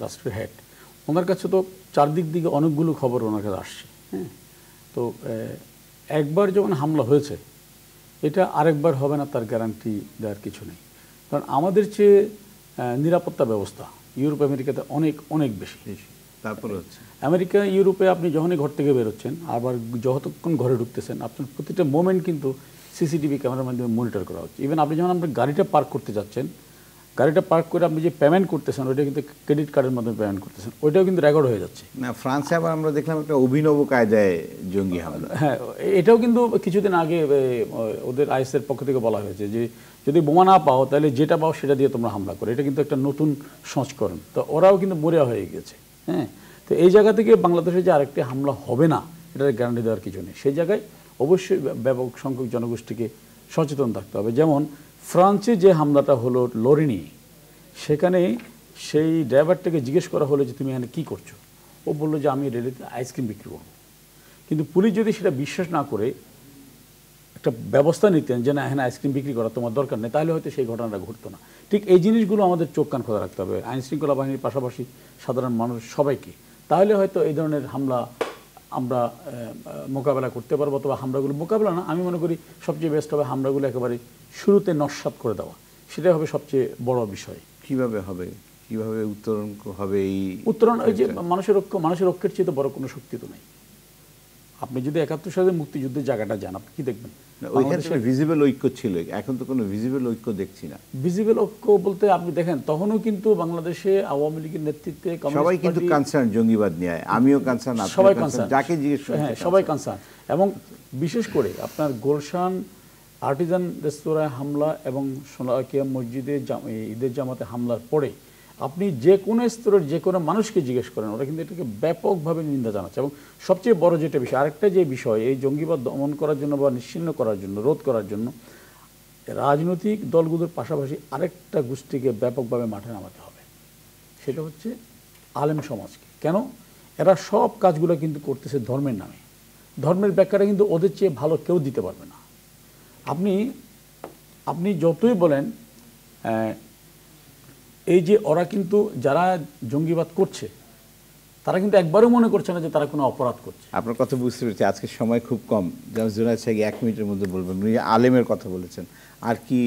রাষ্ট্রের হেড, ওনার কাছে তো চারদিক দিকে অনেকগুলো খবর ওনার কাছে আসছে। হ্যাঁ, তো একবার যখন হামলা হয়েছে, এটা আরেকবার হবে না তার গ্যারান্টি দেওয়ার কিছু নেই। কারণ আমাদের চেয়ে নিরাপত্তা ব্যবস্থা ইউরোপ আমেরিকাতে অনেক অনেক বেশি। তারপরে হচ্ছে আমেরিকা ইউরোপে আপনি যখনই ঘর থেকে বেরোচ্ছেন, আবার যতক্ষণ ঘরে ঢুকতেছেন, আপনার প্রতিটা মোমেন্ট কিন্তু সিসিটিভি ক্যামেরার মাধ্যমে মনিটর করা হচ্ছে। ইভেন আপনি যখন আপনার গাড়িটা পার্ক করতে যাচ্ছেন, গাড়িটা পার্ক করে আপনি যে পেমেন্ট করতেছেন, ওইটা কিন্তু ক্রেডিট কার্ডের মাধ্যমে পেমেন্ট করতেছেন, ওইটাও কিন্তু রেকর্ড হয়ে যাচ্ছে। না, ফ্রান্সে আবার আমরা দেখলাম একটা অভিনব কায়দায় জঙ্গি হামলা। হ্যাঁ, এটাও কিন্তু কিছুদিন আগে ওদের আইএসের পক্ষ থেকে বলা হয়েছে যে যদি বোমা না পাও তাহলে যেটা পাও সেটা দিয়ে তোমরা হামলা করো। এটা কিন্তু একটা নতুন সংস্করণ। তো ওরাও কিন্তু মরিয়া হয়ে গেছে। হ্যাঁ, তো এই জায়গা থেকে বাংলাদেশে যে আরেকটি হামলা হবে না, এটার গ্যারান্টি দেওয়ার কিছু নেই। সেই জায়গায় অবশ্যই ব্যাপক সংখ্যক জনগোষ্ঠীকে সচেতন থাকতে হবে। যেমন ফ্রান্সে যে হামলাটা হলো লরি নিয়ে, সেখানে সেই ড্রাইভারটাকে জিজ্ঞেস করা হলো যে তুমি এখানে কী করছো। ও বললো যে আমি রেলিতে আইসক্রিম বিক্রি করবো। কিন্তু পুলিশ যদি সেটা বিশ্বাস না করে একটা ব্যবস্থা নিতেন যে না, এখানে আইসক্রিম বিক্রি করা তোমার দরকার নেই, তাহলে হয়তো সেই ঘটনাটা ঘটতো না। ঠিক এই জিনিসগুলো আমাদের চোখ কান খোলা রাখতে হবে আইনশৃঙ্খলা বাহিনীর পাশাপাশি সাধারণ মানুষ সবাইকে। তাহলে হয়তো এই ধরনের হামলা আমরা মোকাবেলা করতে পারবো। অথবা হামলাগুলো মোকাবেলা না, আমি মনে করি সবচেয়ে বেস্ট হবে হামলাগুলো একেবারে শুরুতে নস্যাৎ করে দেওয়া। সেটাই হবে সবচেয়ে বড় বিষয়। কিভাবে হবে, কিভাবে উত্তরণ হবে? এই উত্তরণ ওই যে মানুষের ঐক্যের চেয়ে তো বড় কোনো শক্তি তো নেই। আপনি যদি ৭১ সালে মুক্তিযুদ্ধের জায়গাটা যান, আপনি কি দেখবেন? ওইখানে ভিজিবল ঐক্য ছিল, এখন তো কোনো ভিজিবল ঐক্য দেখছি না। ভিজিবল ঐক্য বলতে আপনি দেখেন, তখনও কিন্তু বাংলাদেশে আওয়ামী লীগের নেতৃত্বে সবাই কিন্তু কনসার্ন জঙ্গিবাদ নিয়ে। আমিও কনসার্ন, সবাই কনসার্ন, যাকে জিজ্ঞেস করেন হ্যাঁ সবাই কনসার্ন। এবং বিশেষ করে আপনার গুলশান আর্টিজান রেস্তোরাঁয় হামলা এবং সোনাকিয়া মসজিদে ঈদের জামাতে হামলার পরে আপনি যে কোনো স্তরের যে কোনো মানুষকে জিজ্ঞেস করেন, ওরা কিন্তু এটাকে ব্যাপকভাবে নিন্দা জানাচ্ছে। এবং সবচেয়ে বড় যেটা বিষয়, আরেকটা যে বিষয়, এই জঙ্গিবাদ দমন করার জন্য বা নিশ্চিহ্ন করার জন্য, রোধ করার জন্য রাজনৈতিক দলগুলোর পাশাপাশি আরেকটা গোষ্ঠীকে ব্যাপকভাবে মাঠে নামাতে হবে। সেটা হচ্ছে আলেম সমাজকে। কেন? এরা সব কাজগুলো কিন্তু করতেছে ধর্মের নামে। ধর্মের ব্যাখ্যাটা কিন্তু ওদের চেয়ে ভালো কেউ দিতে পারবে না। আপনি যতই বলেন, এই যে ওরা কিন্তু যারা জঙ্গিবাদ করছে, তারা কিন্তু একবারও মনে করছে না যে তারা কোনো অপরাধ করছে। আপনার কথা বুঝতে পেরেছি। আজকে সময় খুব কম, যেমন জুনায়েদ সাহেব ১ মিনিটের মধ্যে বলবেন। উনি আলেমের কথা বলেছেন, আর কি